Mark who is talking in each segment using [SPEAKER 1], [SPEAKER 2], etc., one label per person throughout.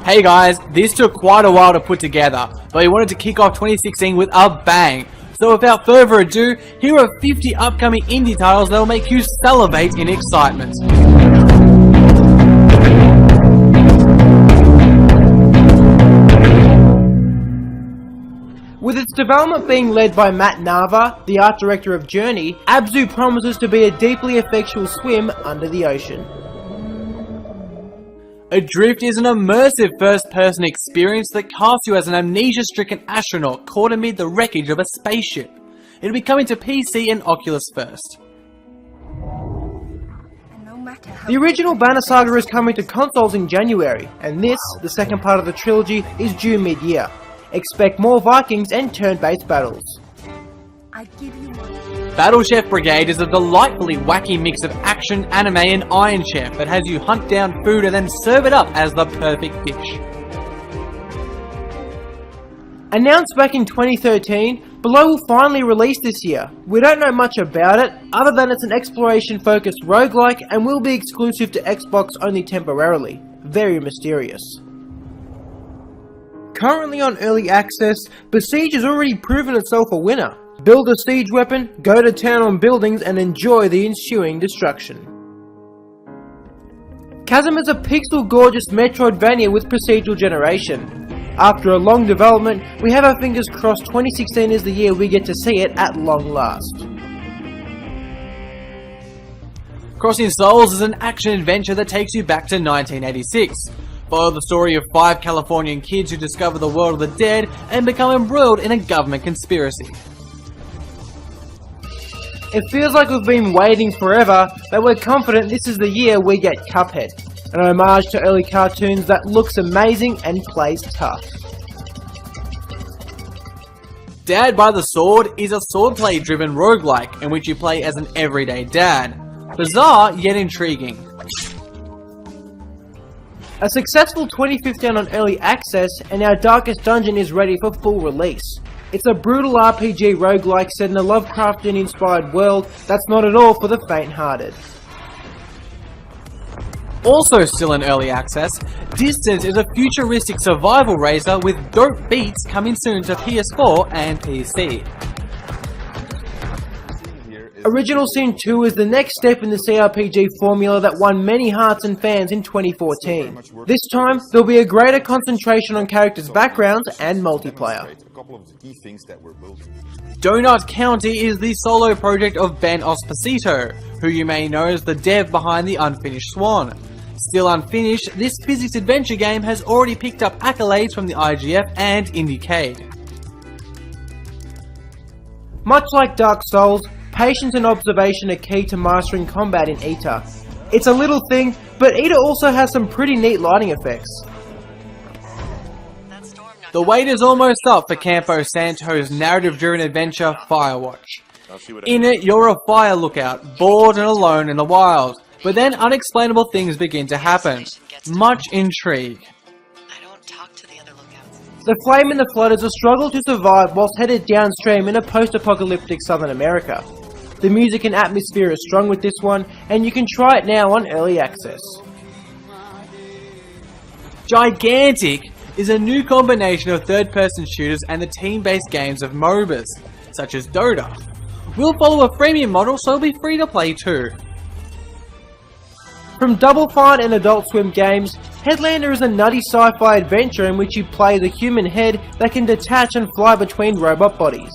[SPEAKER 1] Hey guys, this took quite a while to put together, but we wanted to kick off 2016 with a bang. So without further ado, here are 50 upcoming indie titles that will make you salivate in excitement.
[SPEAKER 2] With its development being led by Matt Nava, the art director of Journey, Abzu promises to be a deeply effectual swim under the ocean.
[SPEAKER 1] Adrift is an immersive first-person experience that casts you as an amnesia-stricken astronaut caught amid the wreckage of a spaceship. It'll be coming to PC and Oculus first.
[SPEAKER 2] The original Banner Saga is coming to consoles in January, and this, the second part of the trilogy, is due mid-year. Expect more Vikings and turn-based battles.
[SPEAKER 1] Battle Chef Brigade is a delightfully wacky mix of action, anime and Iron Chef that has you hunt down food and then serve it up as the perfect dish.
[SPEAKER 2] Announced back in 2013, Below will finally release this year. We don't know much about it, other than it's an exploration-focused roguelike and will be exclusive to Xbox only temporarily. Very mysterious. Currently on early access, Besiege has already proven itself a winner. Build a siege weapon, go to town on buildings and enjoy the ensuing destruction. Chasm is a pixel-gorgeous Metroidvania with procedural generation. After a long development, we have our fingers crossed 2016 is the year we get to see it at long last.
[SPEAKER 1] Crossing Souls is an action-adventure that takes you back to 1986. Follow the story of 5 Californian kids who discover the world of the dead and become embroiled in a government conspiracy.
[SPEAKER 2] It feels like we've been waiting forever, but we're confident this is the year we get Cuphead, an homage to early cartoons that looks amazing and plays tough.
[SPEAKER 1] Dad by the Sword is a swordplay driven roguelike in which you play as an everyday dad. Bizarre yet intriguing.
[SPEAKER 2] A successful 2015 on early access, and our Darkest Dungeon is ready for full release. It's a brutal RPG roguelike set in a Lovecraftian-inspired world that's not at all for the faint-hearted.
[SPEAKER 1] Also still in early access, Distance is a futuristic survival racer with dope beats coming soon to PS4 and PC.
[SPEAKER 2] Original Sin 2 is the next step in the CRPG formula that won many hearts and fans in 2014. This time, there'll be a greater concentration on characters' backgrounds and multiplayer.
[SPEAKER 1] Donut County is the solo project of Ben Esposito, who you may know as the dev behind The Unfinished Swan. Still unfinished, this physics adventure game has already picked up accolades from the IGF and Indiecade.
[SPEAKER 2] Much like Dark Souls, patience and observation are key to mastering combat in Ita. It's a little thing, but Ita also has some pretty neat lighting effects.
[SPEAKER 1] The wait is almost up for Campo Santo's narrative-driven adventure Firewatch. In it, you're a fire lookout, bored and alone in the wild, but then unexplainable things begin to happen. Much intrigue.
[SPEAKER 2] The Flame in the Flood is a struggle to survive whilst headed downstream in a post-apocalyptic Southern America. The music and atmosphere is strong with this one, and you can try it now on early access.
[SPEAKER 1] Gigantic is a new combination of third-person shooters and the team-based games of MOBAs, such as Dota. We'll follow a freemium model, so it'll be free to play too.
[SPEAKER 2] From Double Fine and Adult Swim Games, Headlander is a nutty sci-fi adventure in which you play the human head that can detach and fly between robot bodies.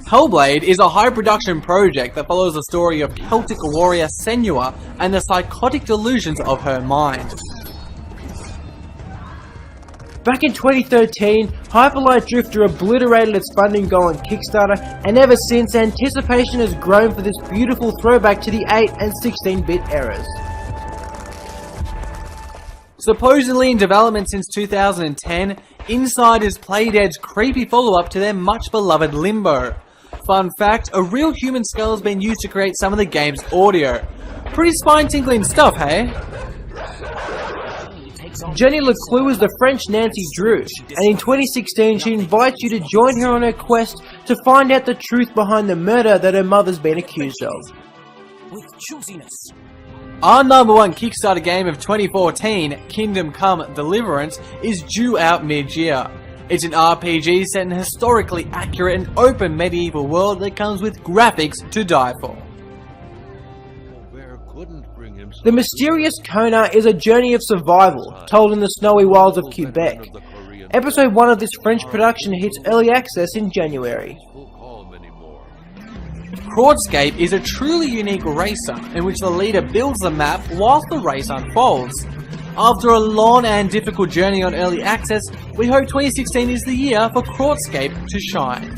[SPEAKER 1] Hellblade is a high-production project that follows the story of Celtic warrior Senua and the psychotic delusions of her mind.
[SPEAKER 2] Back in 2013, Hyperlight Drifter obliterated its funding goal on Kickstarter, and ever since, anticipation has grown for this beautiful throwback to the 8 and 16-bit eras.
[SPEAKER 1] Supposedly in development since 2010, Inside is Playdead's creepy follow-up to their much-beloved Limbo. Fun fact, a real human skull has been used to create some of the game's audio. Pretty spine-tingling stuff, hey?
[SPEAKER 2] Jenny Leclue is the French Nancy Drew, and in 2016 she invites you to join her on her quest to find out the truth behind the murder that her mother's been accused of.
[SPEAKER 3] With juiciness.
[SPEAKER 1] Our #1 Kickstarter game of 2014, Kingdom Come Deliverance, is due out mid-year. It's an RPG set in a historically accurate and open medieval world that comes with graphics to die for.
[SPEAKER 2] The Mysterious Kona is a journey of survival, told in the snowy wilds of Quebec. Episode 1 of this French production hits early access in January.
[SPEAKER 1] Chordscape is a truly unique racer in which the leader builds the map whilst the race unfolds. After a long and difficult journey on early access, we hope 2016 is the year for Chordscape to shine.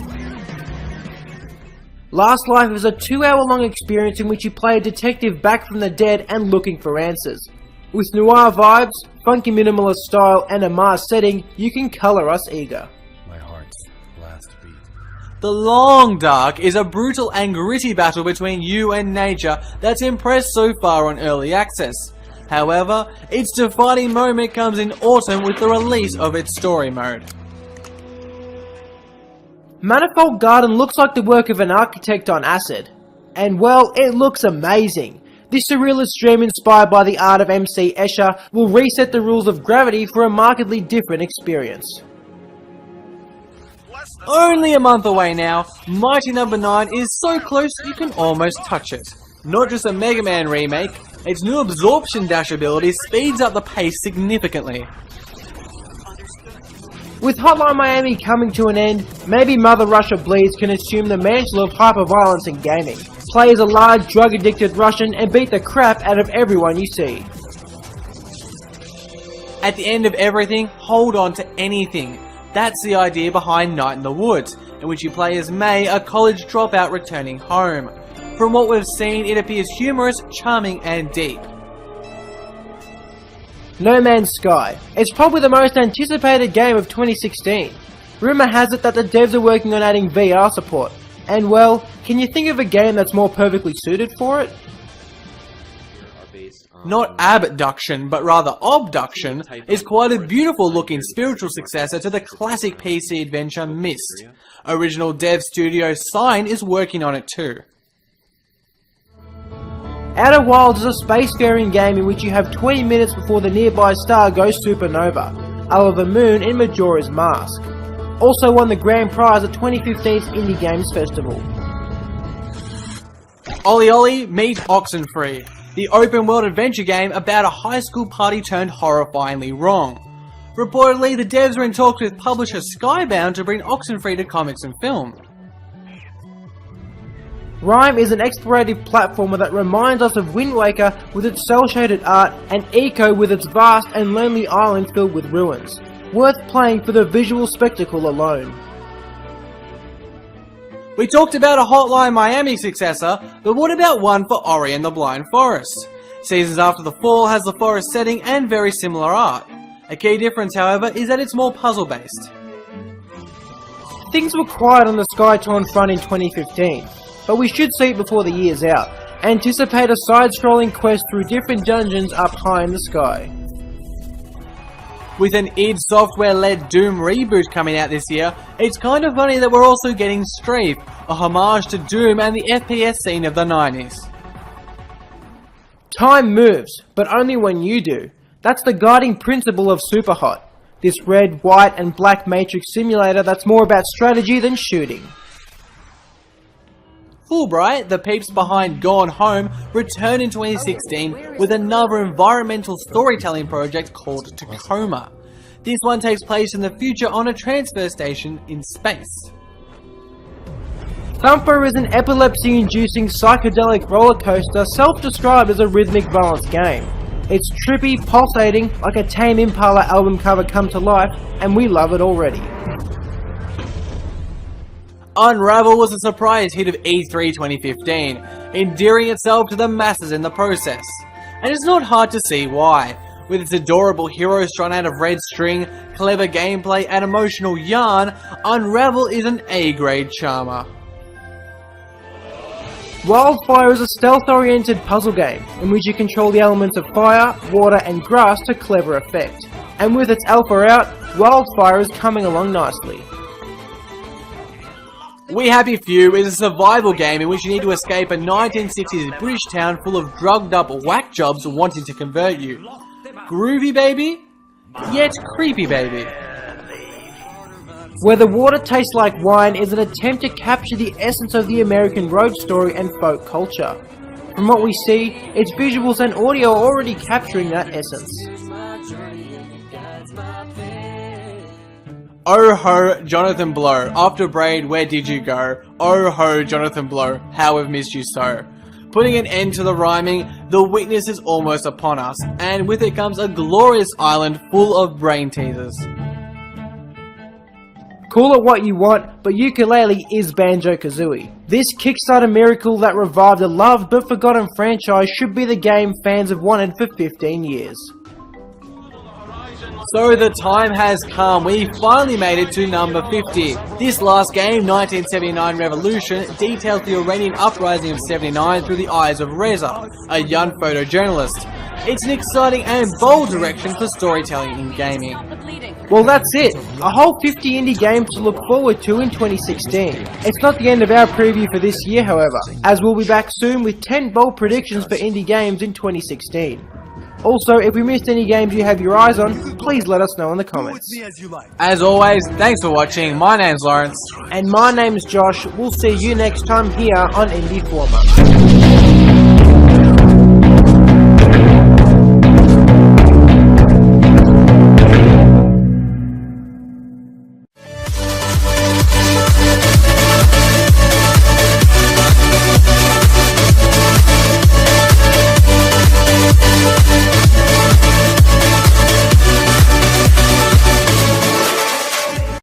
[SPEAKER 2] Last Life is a 2-hour-long experience in which you play a detective back from the dead and looking for answers. With noir vibes, funky minimalist style, and a Mars setting, you can colour us eager.
[SPEAKER 3] My heart's last beat.
[SPEAKER 1] The Long Dark is a brutal and gritty battle between you and nature that's impressed so far on early access. However, its defining moment comes in autumn with the release of its story mode.
[SPEAKER 2] Manifold Garden looks like the work of an architect on acid. And well, it looks amazing. This surrealist dream inspired by the art of MC Escher will reset the rules of gravity for a markedly different experience.
[SPEAKER 1] Only a month away now, Mighty No. 9 is so close you can almost touch it. Not just a Mega Man remake, its new absorption dash ability speeds up the pace significantly.
[SPEAKER 2] With Hotline Miami coming to an end, maybe Mother Russia Bleeds can assume the mantle of hyperviolence in gaming. Play as a large drug-addicted Russian and beat the crap out of everyone you see.
[SPEAKER 1] At the end of everything, hold on to anything. That's the idea behind Night in the Woods, in which you play as May, a college dropout returning home. From what we've seen, it appears humorous, charming, and deep.
[SPEAKER 2] No Man's Sky. It's probably the most anticipated game of 2016. Rumour has it that the devs are working on adding VR support. And well, can you think of a game that's more perfectly suited for it?
[SPEAKER 1] Not Abduction, but rather Obduction, is quite a beautiful looking spiritual successor to the classic PC adventure Myst. Original dev studio Sign is working on it too.
[SPEAKER 2] Outer Wilds is a spacefaring game in which you have 20 minutes before the nearby star goes supernova, Oliver Moon in Majora's Mask. Also won the grand prize at 2015's Indie Games Festival.
[SPEAKER 1] Ollie Ollie Meet Oxenfree, the open world adventure game about a high school party turned horrifyingly wrong. Reportedly, the devs were in talks with publisher Skybound to bring Oxenfree to comics and film.
[SPEAKER 2] Rime is an explorative platformer that reminds us of Wind Waker with its cel-shaded art and Eco with its vast and lonely island filled with ruins. Worth playing for the visual spectacle alone.
[SPEAKER 1] We talked about a Hotline Miami successor, but what about one for Ori and the Blind Forest? Seasons After the Fall has the forest setting and very similar art. A key difference, however, is that it's more puzzle-based.
[SPEAKER 2] Things were quiet on the Skytorn front in 2015, but we should see it before the year's out. Anticipate a side-scrolling quest through different dungeons up high in the sky.
[SPEAKER 1] With an id Software-led Doom reboot coming out this year, it's kind of funny that we're also getting Strafe, a homage to Doom and the FPS scene of the 90s.
[SPEAKER 2] Time moves, but only when you do. That's the guiding principle of Superhot. This red, white and black matrix simulator that's more about strategy than shooting.
[SPEAKER 1] Fulbright, the peeps behind Gone Home, returned in 2016 with another environmental storytelling project called Tacoma. This one takes place in the future on a transfer station in space.
[SPEAKER 2] Thumper is an epilepsy-inducing psychedelic roller coaster self-described as a rhythmic balance game. It's trippy, pulsating, like a Tame Impala album cover come to life, and we love it already.
[SPEAKER 1] Unravel was a surprise hit of E3 2015, endearing itself to the masses in the process. And it's not hard to see why. With its adorable hero strung out of red string, clever gameplay and emotional yarn, Unravel is an A-grade charmer.
[SPEAKER 2] Wildfire is a stealth-oriented puzzle game, in which you control the elements of fire, water and grass to clever effect. And with its alpha out, Wildfire is coming along nicely.
[SPEAKER 1] We Happy Few is a survival game in which you need to escape a 1960s British town full of drugged up whack jobs wanting to convert you. Groovy baby? Yet creepy baby.
[SPEAKER 2] Where the water tastes like wine is an attempt to capture the essence of the American road story and folk culture. From what we see, its visuals and audio are already capturing that essence.
[SPEAKER 1] Oh ho, Jonathan Blow. After Braid, where did you go? Oh ho, Jonathan Blow. How we've missed you so. Putting an end to the rhyming, the weakness is almost upon us, and with it comes a glorious island full of brain teasers.
[SPEAKER 2] Call it what you want, but Yooka-Laylee is Banjo-Kazooie. This Kickstarter miracle that revived a loved but forgotten franchise should be the game fans have wanted for 15 years.
[SPEAKER 1] So the time has come, we finally made it to number 50. This last game, 1979 Revolution, details the Iranian uprising of 79 through the eyes of Reza, a young photojournalist. It's an exciting and bold direction for storytelling in gaming.
[SPEAKER 2] Well, that's it. A whole 50 indie games to look forward to in 2016. It's not the end of our preview for this year, however, as we'll be back soon with 10 bold predictions for indie games in 2016. Also, if we missed any games you have your eyes on, please let us know in the comments.
[SPEAKER 1] As always, thanks for watching. My name's Lawrence.
[SPEAKER 2] And my name's Josh. We'll see you next time here on Indie Informer.